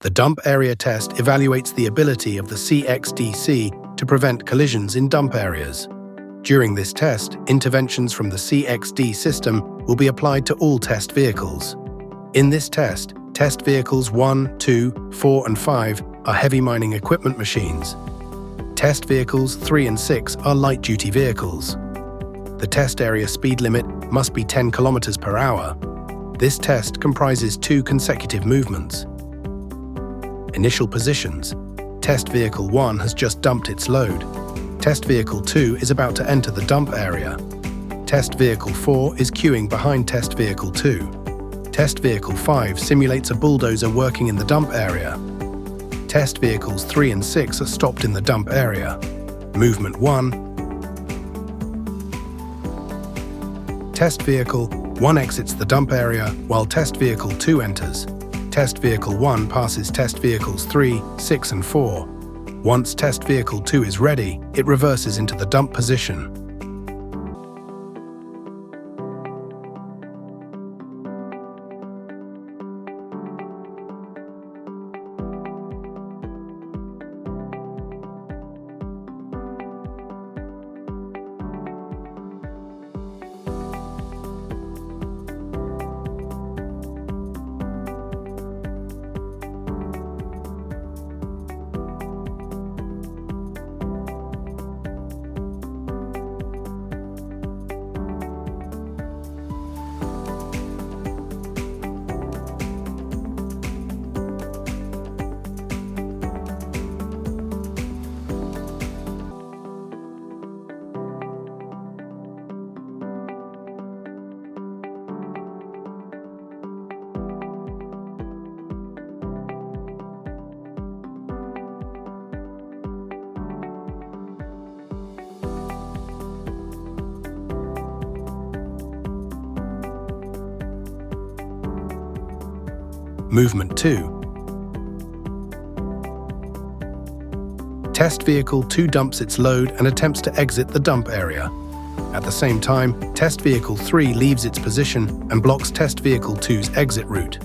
The dump area test evaluates the ability of the CxDC to prevent collisions in dump areas. During this test, interventions from the CxD system will be applied to all test vehicles. In this test vehicles 1, 2, 4 and 5 are heavy mining equipment machines. Test vehicles 3 and 6 are light-duty vehicles. The test area speed limit must be 10 km per hour. This test comprises 2 consecutive movements. Initial positions. Test vehicle 1 has just dumped its load. Test vehicle 2 is about to enter the dump area. Test vehicle 4 is queuing behind test vehicle 2. Test vehicle 5 simulates a bulldozer working in the dump area. Test vehicles 3 and 6 are stopped in the dump area. Movement 1. Test vehicle 1 exits the dump area while test vehicle 2 enters. Test vehicle 1 passes test vehicles 3, 6 and 4. Once test vehicle 2 is ready, it reverses into the dump position. Movement 2. Test vehicle 2 dumps its load and attempts to exit the dump area. At the same time, test vehicle 3 leaves its position and blocks test vehicle 2's exit route.